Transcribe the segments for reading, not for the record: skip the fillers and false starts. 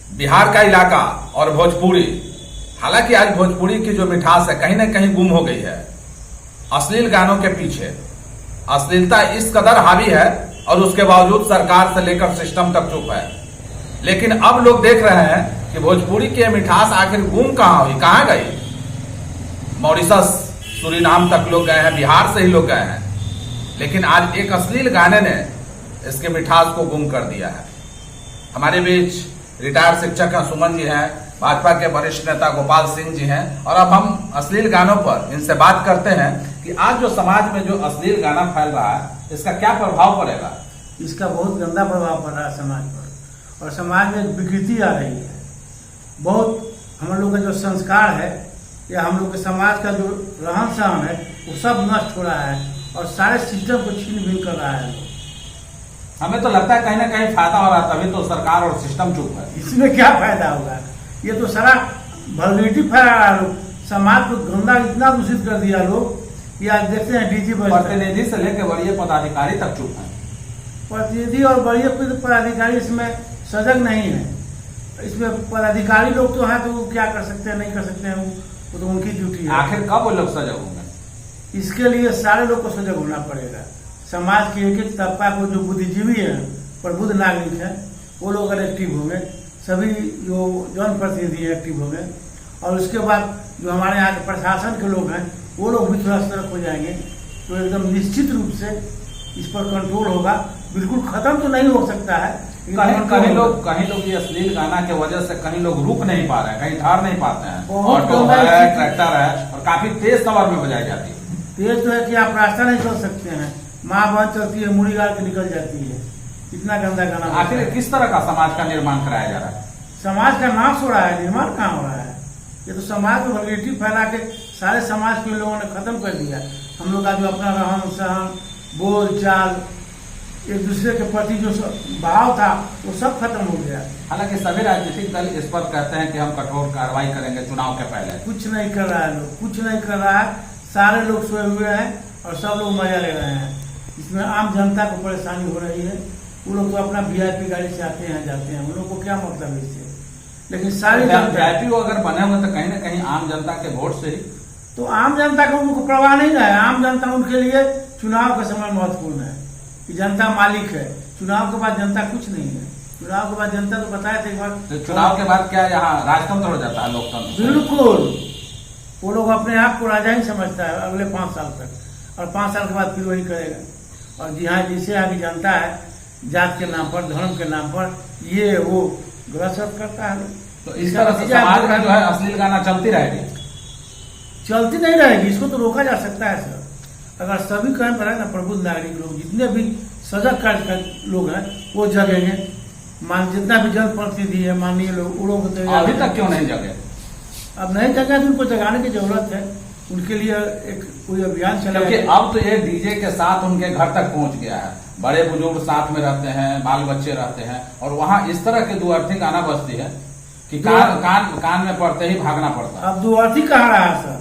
बिहार का इलाका और भोजपुरी, हालांकि आज भोजपुरी की जो मिठास है कहीं ना कहीं गुम हो गई है अश्लील गानों के पीछे। अश्लीलता इस कदर हावी है और उसके बावजूद सरकार से लेकर सिस्टम तक चुप है। लेकिन अब लोग देख रहे हैं कि भोजपुरी की मिठास आखिर गुम कहां हुई, कहां गई। मॉरिशस, सूरीनाम तक लोग गए हैं, बिहार से ही लोग गए हैं, लेकिन आज एक अश्लील गाने ने इसके मिठास को गुम कर दिया है। हमारे बीच रिटायर्ड शिक्षक हैं सुमन जी हैं, भाजपा के वरिष्ठ नेता गोपाल सिंह जी हैं, और अब हम अश्लील गानों पर इनसे बात करते हैं कि आज जो समाज में जो अश्लील गाना फैल रहा है इसका क्या प्रभाव पड़ेगा। इसका बहुत गंदा प्रभाव पड़ रहा है समाज पर, और समाज में विकृति आ रही है। बहुत हम लोग का जो संस्कार है या हम लोग के समाज का जो रहन सहन है वो सब नष्ट हो रहा है और सारे सिस्टम को छीन भीन कर रहा है। हमें तो लगता है कहीं ना कहीं फायदा हो रहा है, तभी तो सरकार और सिस्टम चुप है। इसमें क्या फायदा होगा? ये तो सारा वल्गैरिटी फैला रहा है। समाज को गंदा इतना दूषित कर दिया लोग। ये आज देखते हैं डीजी प्रतिनिधि से लेकर वरीय पदाधिकारी तक चुप है। प्रतिनिधि और वरीय पदाधिकारी इसमें सजग नहीं है। इसमें पदाधिकारी लोग तो हैं, तो वो क्या कर सकते हैं, नहीं कर सकते हैं, वो तो उनकी ड्यूटी है। आखिर कब वो लोग सजग होंगे? इसके लिए सारे लोग को सजग होना पड़ेगा। समाज के एक एक तबका को जो बुद्धिजीवी है, प्रबुद्ध नागरिक है, वो लोग अगर एक्टिव होंगे, सभी जो जनप्रतिनिधि एक्टिव होंगे, और उसके बाद जो हमारे यहाँ के प्रशासन के लोग हैं वो लोग भी थोड़ा सतर्क हो जाएंगे, तो एकदम निश्चित रूप से इस पर कंट्रोल होगा। बिल्कुल खत्म तो नहीं हो सकता है। कहीं लोग ये अश्लील गाना के वजह से कहीं लोग रुक नहीं पा रहे हैं, कहीं ठहर नहीं पाते हैं। ऑटो है, ट्रैक्टर है, और काफी तेज सवार में बजाई जाती है। तेज तो है कि आप रास्ता नहीं चल सकते हैं, माँ बहन चलती है, मुड़ी गाड़ के निकल जाती है। इतना गंदा गाना। आखिर किस तरह का समाज का निर्माण कराया जा रहा है? समाज का नाश हो रहा है, निर्माण कहाँ हो रहा है? ये तो समाज में वल्गैरिटी फैला के सारे समाज के लोगों ने खत्म कर दिया। हम लोग का जो अपना रहन सहन, बोल चाल, एक दूसरे के प्रति जो भाव था वो सब खत्म हो गया। हालांकि सभी राजनीतिक दल इस पर कहते हैं कि हम कठोर कार्रवाई करेंगे चुनाव के पहले। कुछ नहीं कर रहा है, लोग कुछ नहीं कर रहा है। सारे लोग सोए हुए हैं और सब लोग मजा ले रहे हैं। इसमें आम जनता को परेशानी हो रही है। वो लोग तो अपना VIP गाड़ी से आते हैं जाते हैं, उन लोग को क्या मतलब है इससे? लेकिन सारी VIP अगर बने हुए तो कहीं ना कहीं आम जनता के वोट से ही, तो आम जनता को उनको परवाह नहीं है। आम जनता उनके लिए चुनाव का समय महत्वपूर्ण है कि जनता मालिक है। चुनाव के बाद जनता कुछ नहीं है। चुनाव के बाद जनता तो बताया था एक बार, तो चुनाव के बाद क्या यहाँ राजतंत्र हो जाता है, लोकतंत्र? बिल्कुल। वो लोग अपने आप को राजा ही समझता है अगले 5 साल तक, और 5 साल के बाद फिर वही करेगा। और यहाँ जिसे आगे जनता है जात के नाम पर, धर्म के नाम पर ये वो गलत करता है। तो इस तरह से समाज में जो है अश्लील गाना चलती रहेगी? चलती नहीं रहेगी, इसको तो रोका जा सकता है सर। अगर सभी कहें पर है ना, प्रबुद्ध नागरिक लोग, जितने भी सजग कार्य लोग हैं वो जगेंगे। जितना भी जनप्रतिनिधि है, माननीय लोग, वो लोग अभी तक क्यों नहीं जगे? अब नहीं जगह तो उनको जगाने की जरूरत है। उनके लिए एक कोई अभियान चला, क्योंकि अब तो ये डीजे के साथ उनके घर तक पहुंच गया है। बड़े बुजुर्ग साथ में रहते हैं, बाल बच्चे रहते हैं, और वहाँ इस तरह की दुअर्थी गाना बजती है कि कान में पड़ते ही भागना पड़ता है। अब दुअर्थी कहाँ रहा है सर?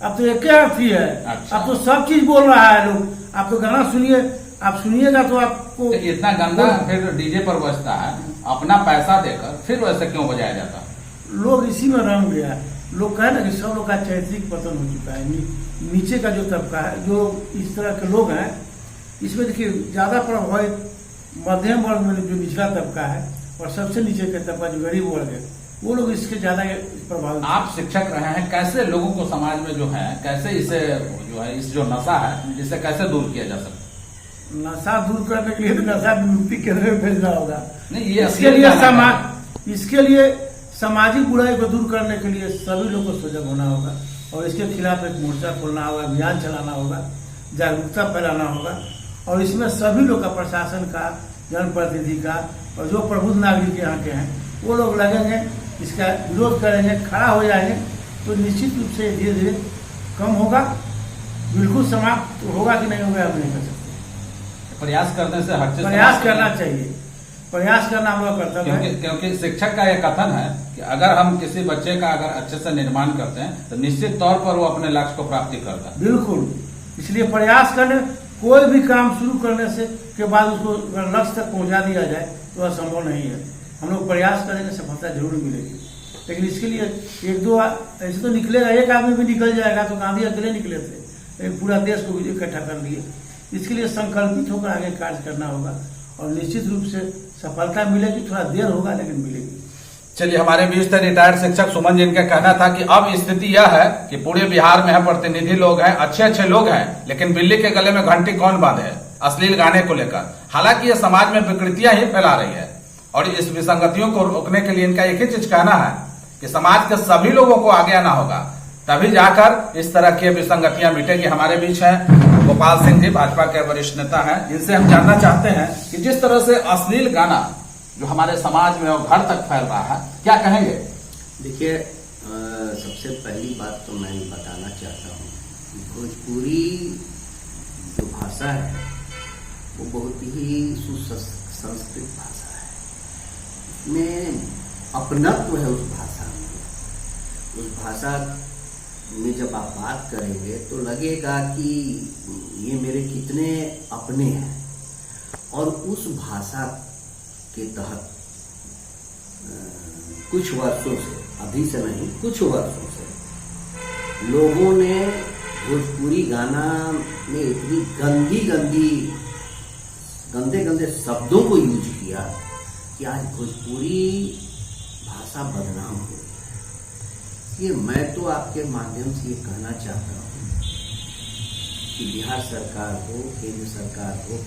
अब तो एक अर्थी है। अच्छा। अब तो सब चीज बोल रहा है लोग। आप तो गाना सुनिए, आप सुनिएगा तो आपको तो इतना गंदा फिर डीजे पर बजता है, अपना पैसा देकर फिर वैसे क्यों बजाया जाता है? लोग इसी में रंग गया। लोग कहे ना कि सब लोग का चैत्रिक पतन हो चुका है। नीचे का जो तबका है, जो इस तरह के लोग हैं, इसमें देखिए ज्यादा प्रभावित मध्यम वर्ग में जो निचला तबका है, और सबसे नीचे का तबका जो गरीब वर्ग है, वो लोग इसके ज्यादा प्रभावित। आप शिक्षक रहे हैं, कैसे लोगों को समाज में जो है, कैसे इसे जो है, इस जो नशा है, इसे कैसे दूर किया जा सकता है? नशा दूर करने के लिए तो नशा विमुक्ति केंद्र में भेजना होगा। नहीं, ये इसके लिए सामाजिक बुराई को दूर करने के लिए सभी लोग को सजग होना होगा, और इसके खिलाफ एक मोर्चा खोलना होगा, अभियान चलाना होगा, जागरूकता फैलाना होगा। और इसमें सभी लोग का, प्रशासन का, जनप्रतिनिधि का, और जो प्रबुद्ध नागरिक यहाँ के हैं वो लोग लगेंगे, इसका विरोध करेंगे, खड़ा हो जाएंगे, तो निश्चित रूप से धीरे धीरे कम होगा। बिल्कुल समाप्त होगा कि नहीं होगा, हम नहीं कर सकते। प्रयास करने से हर चीज प्रयास करना चाहिए। प्रयास करना हुआ कर्तव्य है। क्योंकि शिक्षक का यह कथन है कि अगर हम किसी बच्चे का अगर अच्छे से निर्माण करते हैं तो निश्चित तौर पर वो अपने लक्ष्य को प्राप्ति करता है। बिल्कुल। इसलिए प्रयास करने, कोई भी काम शुरू करने से के बाद उसको लक्ष्य तक पहुंचा दिया जाए तो असंभव नहीं है। हम लोग प्रयास करेंगे, सफलता जरूर मिलेगी। लेकिन इसके लिए एक दो ऐसे तो निकलेगा, एक आदमी भी निकल जाएगा तो गांधी अकेले निकले थे, लेकिन पूरा देश को भी इकट्ठा कर लिए। इसके लिए संकल्पित होकर आगे कार्य करना होगा और निश्चित रूप से सफलता मिलेगी, थोड़ा देर होगा लेकिन मिलेगी। चलिए, हमारे बीच थे रिटायर्ड शिक्षक सुमन जी। इनका कहना था कि अब स्थिति यह है कि पूरे बिहार में है प्रतिनिधि लोग हैं, अच्छे अच्छे लोग हैं, लेकिन बिल्ली के गले में घंटी कौन बांधे अश्लील गाने को लेकर। हालांकि ये समाज में विकृतियां ही फैला रही है और इस विसंगतियों को रोकने के लिए इनका एक ही चीज कहना है कि समाज के सभी लोगों को आगे आना होगा, तभी जाकर इस तरह की विसंगतियां मिटेगी। हमारे बीच हैं गोपाल सिंह जी, भाजपा के वरिष्ठ नेता हैं। इनसे हम जानना चाहते हैं कि जिस तरह से अश्लील गाना जो हमारे समाज में और घर तक फैल रहा है, क्या कहेंगे? देखिए, सबसे पहली बात तो मैं बताना चाहता हूँ कि भोजपुरी जो भाषा है वो बहुत ही सुसंस्कृत भाषा है। इसमें अपनत्व है उस भाषा में। उस भाषा में जब आप बात करेंगे तो लगेगा कि ये मेरे कितने अपने हैं। और उस भाषा के तहत कुछ वर्षों से, अभी से नहीं, कुछ वर्षों से लोगों ने भोजपुरी गाना में इतनी गंदे शब्दों को यूज किया कि आज भोजपुरी भाषा बदनाम हो गई। ये मैं तो आपके माध्यम से ये कहना चाहता हूँ कि बिहार सरकार हो, केंद्र सरकार हो,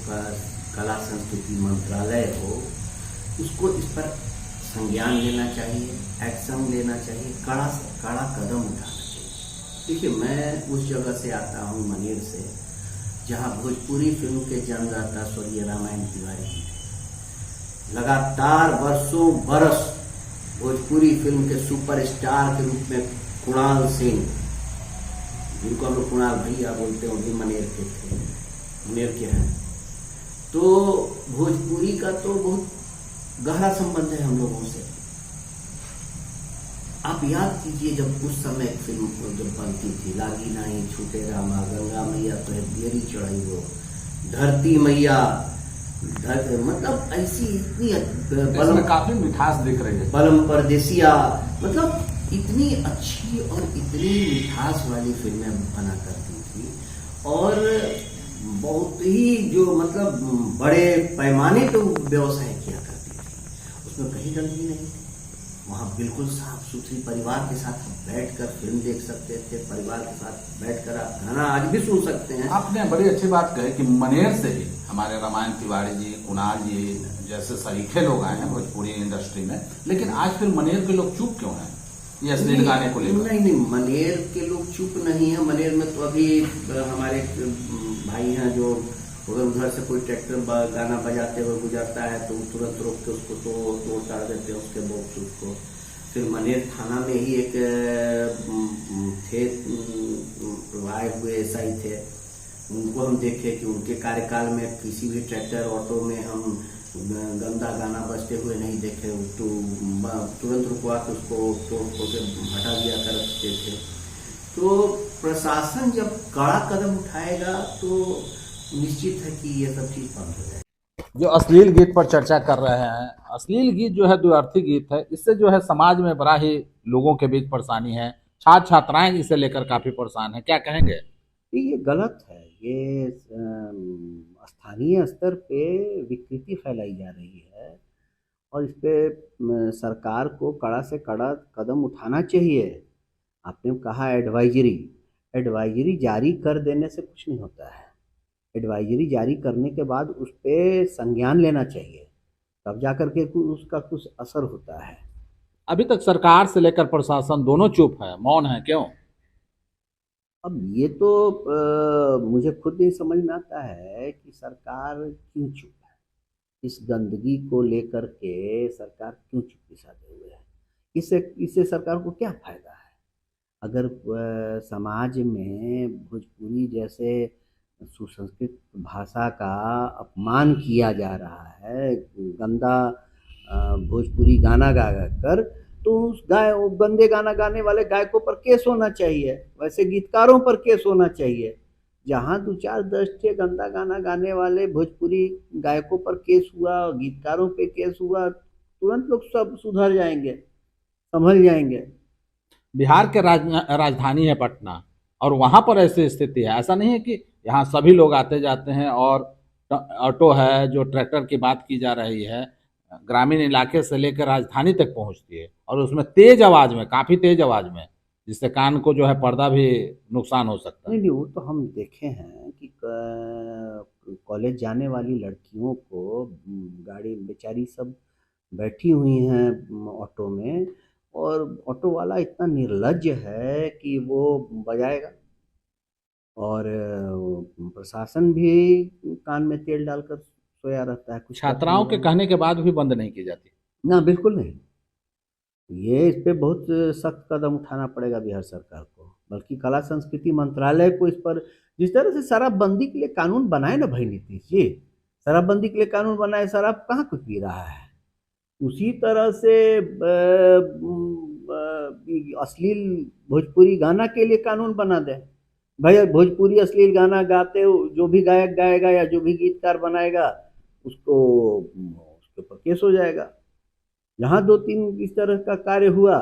कला संस्कृति मंत्रालय हो, उसको इस पर संज्ञान लेना चाहिए, एक्शन लेना चाहिए, कड़ा कदम उठाना चाहिए। देखिए, मैं उस जगह से आता हूँ, मनेर से, जहाँ भोजपुरी फिल्म के जन्मदाता स्वर्गीय रामायण तिवारी जी थे। लगातार वर्षों बरस भोजपुरी फिल्म के सुपरस्टार के रूप में कुणाल सिंह, जिनको हम लोग कुणाल भैया बोलते हैं, वो भी मनेर के थे, मनेर के हैं। तो भोजपुरी का तो बहुत गहरा संबंध है हम लोगों से। आप याद कीजिए, जब उस समय फिल्म जब बनती थी, लागी नाई छूटे रामा, गंगा मैया तो बेरी चढ़ाई हो, धरती मैया, मतलब ऐसी इतनी काफी मिठास दिख रही है, बलम परदेसिया, मतलब इतनी अच्छी और इतनी मिठास वाली फिल्में बना करती थी। और बहुत ही जो मतलब बड़े पैमाने पे व्यवसाय किया करती थी। उसमें कहीं गंदगी नहीं थी। वहाँ बिल्कुल साफ सुथरी परिवार के साथ बैठकर फिल्म देख सकते थे, परिवार के साथ बैठकर आप गाना आज भी सुन सकते हैं। आपने बड़ी अच्छी बात कही कि मनेर से ही हमारे रामायण तिवारी जी, कुणाल जी जैसे सरीखे लोग आए हैं भोजपुरी इंडस्ट्री में, लेकिन आज फिर मनेर के लोग चुप क्यों हैं ये अश्लील गाने को लेकर? नहीं, मनेर के लोग चुप नहीं है। मनेर में तो अभी हमारे भाई हैं जो अगर उधर से कोई ट्रैक्टर गाना बजाते हुए गुजरता है तो तुरंत रोक के उसको तोड़ ताड़ देते हैं, उसके बॉक्स उसको। फिर मनेर थाना में ही एक थे आए हुए SI थे, उनको हम देखे कि उनके कार्यकाल में किसी भी ट्रैक्टर ऑटो में हम गंदा गाना बजते हुए नहीं देखे। तो तुरंत रुकवा के उसको तोड़ के हटा दिया करते थे। तो प्रशासन जब कड़ा कदम उठाएगा तो निश्चित है कि ये सब चीज बंद हो जाएगी। जो अश्लील गीत पर चर्चा कर रहे हैं, अश्लील गीत जो है द्व्यर्थी गीत है, इससे जो है समाज में बड़ा ही लोगों के बीच परेशानी है। छात्र छात्राएं इसे लेकर काफी परेशान है, क्या कहेंगे? ये गलत है। ये स्थानीय स्तर पे विकृति फैलाई जा रही है और इस पे सरकार को कड़ा से कड़ा कदम उठाना चाहिए। आपने कहा एडवाइजरी जारी कर देने से कुछ नहीं होता है। एडवाइजरी जारी करने के बाद उस पर संज्ञान लेना चाहिए, तब जाकर के उसका कुछ असर होता है। अभी तक सरकार से लेकर प्रशासन दोनों चुप है, मौन है, क्यों? अब ये तो मुझे खुद नहीं समझ में आता है कि सरकार क्यों चुप है। इस गंदगी को लेकर के सरकार क्यों चुप्पी साधे हुए है? इससे सरकार को क्या फायदा है? अगर समाज में भोजपुरी जैसे सुसंस्कृत भाषा का अपमान किया जा रहा है, गंदा भोजपुरी गाना गा कर, तो उस गंदे गाना गाने वाले गायकों पर केस होना चाहिए। वैसे गीतकारों पर केस होना चाहिए। जहाँ 2-4-10 ठे गंदा गाना गाने वाले भोजपुरी गायकों पर केस हुआ, गीतकारों पे केस हुआ, तुरंत लोग सब सुधर जाएंगे, संभल जाएंगे। बिहार के राजधानी है पटना, और वहां पर ऐसी स्थिति है। ऐसा नहीं है कि यहाँ सभी लोग आते जाते हैं, और ऑटो है, जो ट्रैक्टर की बात की जा रही है, ग्रामीण इलाके से लेकर राजधानी तक पहुंचती है, और उसमें तेज आवाज में, काफी तेज आवाज में, जिससे कान को जो है पर्दा भी नुकसान हो सकता है। नहीं, वो तो हम देखे हैं कि कॉलेज जाने वाली लड़कियों को गाड़ी बेचारी सब बैठी हुई हैं ऑटो में, और ऑटो वाला इतना निर्लज्ज है कि वो बजाएगा, और प्रशासन भी कान में तेल डालकर सोया रहता है। कुछ छात्राओं के कहने के बाद भी बंद नहीं की जाती। ना, बिल्कुल नहीं। ये इस पे बहुत सख्त कदम उठाना पड़ेगा बिहार सरकार को, बल्कि कला संस्कृति मंत्रालय को इस पर, जिस तरह से शराबबंदी के लिए कानून बनाए ना भाई नीतीश जी, शराबबंदी के लिए कानून बनाए, शराब कहाँ कुछ पी रहा है, उसी तरह से अश्लील भोजपुरी गाना के लिए कानून बना दे भाई। भोजपुरी अश्लील गाना गाते हो जो भी गायक गाएगा या जो भी गीतकार बनाएगा, उसको उसके ऊपर केस हो जाएगा। यहाँ 2-3 इस तरह का कार्य हुआ,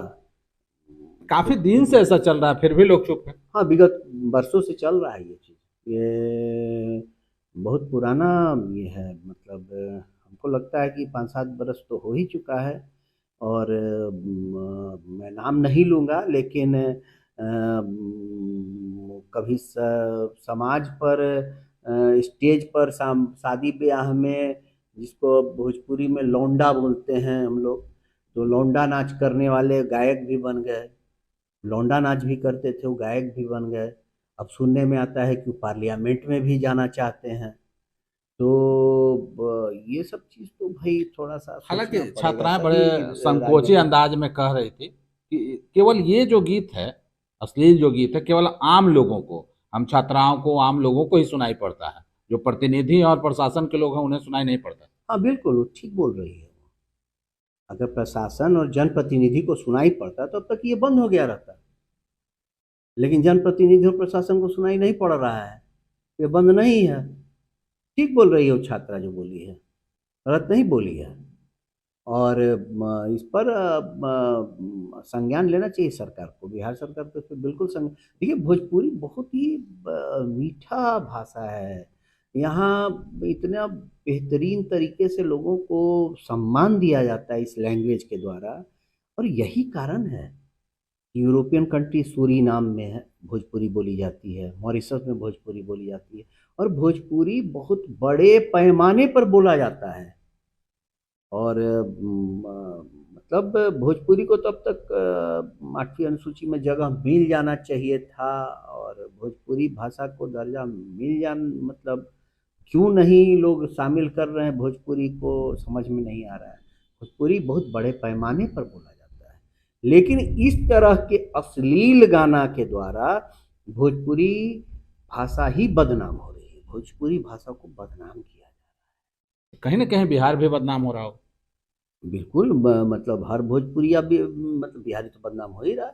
काफी दिन से ऐसा चल रहा है, फिर भी लोग चुप हैं। हाँ, विगत वर्षों से चल रहा है ये चीज़। ये बहुत पुराना ये है, मतलब हमको लगता है कि 5-7 बरस तो हो ही चुका है। और मैं नाम नहीं लूँगा, लेकिन कभी समाज पर, स्टेज पर, शादी ब्याह में, जिसको भोजपुरी में लौंडा बोलते हैं हम लोग, तो लौंडा नाच करने वाले गायक भी बन गए। लौंडा नाच भी करते थे, वो गायक भी बन गए। अब सुनने में आता है कि वो पार्लियामेंट में भी जाना चाहते हैं। तो ये सब चीज़ तो भाई थोड़ा सा हालांकि सोचना पड़ेगा। छात्राएं सभी बड़े संकोची राजनीतिक, अंदाज में कह रही थी कि केवल ये जो गीत है, अश्लील जो गीत है, केवल आम लोगों को, हम छात्राओं को, आम लोगों को ही सुनाई पड़ता है। जो प्रतिनिधि और प्रशासन के लोग हैं उन्हें सुनाई नहीं पड़ता। हाँ बिल्कुल, वो ठीक बोल रही है। अगर प्रशासन और जनप्रतिनिधि को सुनाई पड़ता तब तक ये बंद हो गया रहता, लेकिन जनप्रतिनिधि और प्रशासन को सुनाई नहीं पड़ रहा है, ये बंद नहीं है। ठीक बोल रही है वो छात्रा जो बोली है, गलत नहीं बोली है। और इस पर संज्ञान लेना चाहिए सरकार को, बिहार सरकार को इस पर बिल्कुल देखिए, भोजपुरी बहुत ही मीठा भाषा है। यहाँ इतना बेहतरीन तरीके से लोगों को सम्मान दिया जाता है इस लैंग्वेज के द्वारा, और यही कारण है यूरोपियन कंट्री, सूरीनाम में है भोजपुरी बोली जाती है, मॉरिशस में भोजपुरी बोली जाती है, और भोजपुरी बहुत बड़े पैमाने पर बोला जाता है। और मतलब भोजपुरी को तो अब तक 8वीं अनुसूची में जगह मिल जाना चाहिए था, और भोजपुरी भाषा को दर्जा मिल मतलब क्यों नहीं लोग शामिल कर रहे हैं भोजपुरी को, समझ में नहीं आ रहा है। भोजपुरी बहुत बड़े पैमाने पर बोला जाता है, लेकिन इस तरह के अश्लील गाना के द्वारा भोजपुरी भाषा ही बदनाम हो रही है। भोजपुरी भाषा को बदनाम किया जा रहा है। कहीं ना कहीं बिहार भी बदनाम हो रहा हो। बिल्कुल, मतलब हर भोजपुरी अब मतलब बिहारी तो बदनाम हो ही रहा है।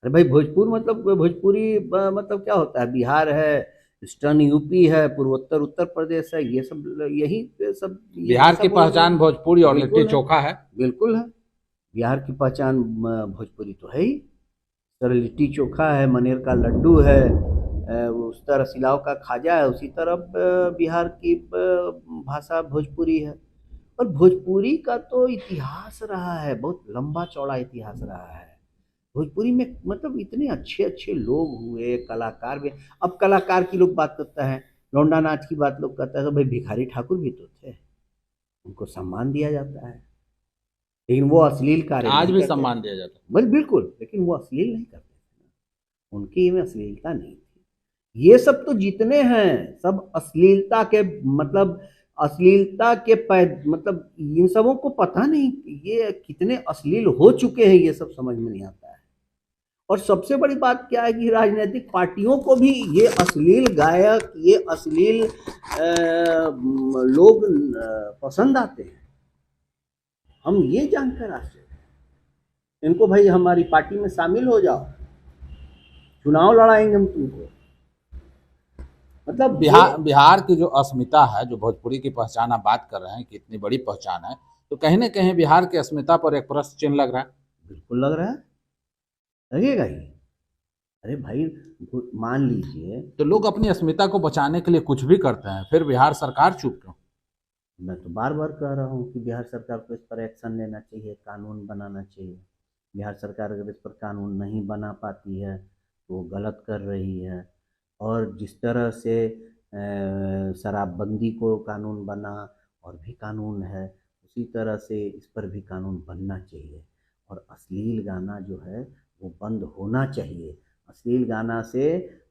अरे भाई, भोजपुर मतलब भोजपुरी मतलब क्या होता है? बिहार है, ईस्टर्न यूपी है, पूर्वोत्तर उत्तर प्रदेश है, ये सब यही सब बिहार की पहचान भोजपुरी और लिट्टी चोखा है। बिल्कुल है, बिहार की पहचान भोजपुरी तो है ही। तरह लिट्टी चोखा है, मनेर का लड्डू है, उस तरह सिलाव का खाजा है, उसी तरह बिहार की भाषा भोजपुरी है। और भोजपुरी का तो इतिहास रहा है, बहुत लंबा चौड़ा इतिहास रहा है। भोजपुरी में मतलब इतने अच्छे अच्छे लोग हुए, कलाकार भी। अब कलाकार की लोग बात करता है, लौंडा नाच की बात लोग करता है, तो भाई भिखारी ठाकुर भी तो थे, उनको सम्मान दिया जाता है, लेकिन वो अश्लील कार्य आज भी सम्मान दिया जाता है। बस बिल्कुल, लेकिन वो अश्लील नहीं करते, उनकी में अश्लीलता नहीं थी। ये सब तो जितने हैं सब अश्लीलता के, मतलब अश्लीलता के मतलब इन सबों को पता नहीं ये कितने अश्लील हो चुके हैं, ये सब समझ में नहीं आता है। और सबसे बड़ी बात क्या है कि राजनीतिक पार्टियों को भी ये अश्लील गायक, ये अश्लील लोग पसंद आते हैं। हम ये जानकर आश्चर्य, इनको भाई हमारी पार्टी में शामिल हो जाओ, चुनाव लड़ाएंगे हम तुमको। मतलब बिहार की जो अस्मिता है, जो भोजपुरी की पहचान आप बात कर रहे हैं कि इतनी बड़ी पहचान है, तो कहीं ना कहीं बिहार की अस्मिता पर एक प्रश्न चिन्ह लग रहा है। बिल्कुल लग रहा है, लगेगा ही। अरे भाई, मान लीजिए, तो लोग अपनी अस्मिता को बचाने के लिए कुछ भी करते हैं, फिर बिहार सरकार चुप क्यों? मैं तो बार बार कह रहा हूँ कि बिहार सरकार को इस पर एक्शन लेना चाहिए, कानून बनाना चाहिए। बिहार सरकार अगर इस पर कानून नहीं बना पाती है तो वो गलत कर रही है। और जिस तरह से शराबबंदी को कानून बना और भी कानून है, उसी तरह से इस पर भी कानून बनना चाहिए। और अश्लील गाना जो है वो बंद होना चाहिए। अश्लील गाना से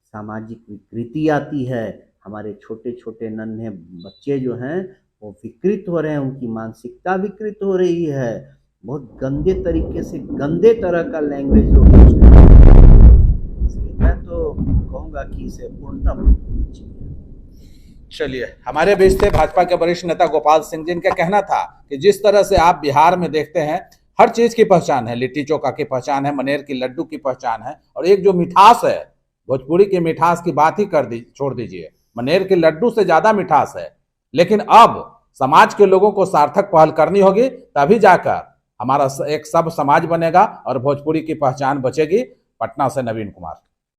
सामाजिक विकृति आती है। हमारे छोटे छोटे नन्हे बच्चे जो हैं वो विकृत हो रहे हैं, उनकी मानसिकता विकृत हो रही है। बहुत गंदे तरीके से, गंदे तरह का लैंग्वेज लोग यूज कर रहे हैं। इसलिए मैं तो कहूँगा कि इसे पूर्णतः बंद होना चाहिए। चलिए, हमारे बीच थे भाजपा के वरिष्ठ नेता गोपाल सिंह, जिनका कहना था कि जिस तरह से आप बिहार में देखते हैं हर चीज की पहचान है, लिट्टी चोखा की पहचान है, मनेर की लड्डू की पहचान है, और एक जो मिठास है, भोजपुरी की मिठास की बात ही छोड़ दीजिए, मनेर के लड्डू से ज्यादा मिठास है। लेकिन अब समाज के लोगों को सार्थक पहल करनी होगी, तभी जाकर हमारा एक सब समाज बनेगा और भोजपुरी की पहचान बचेगी। पटना से नवीन कुमार।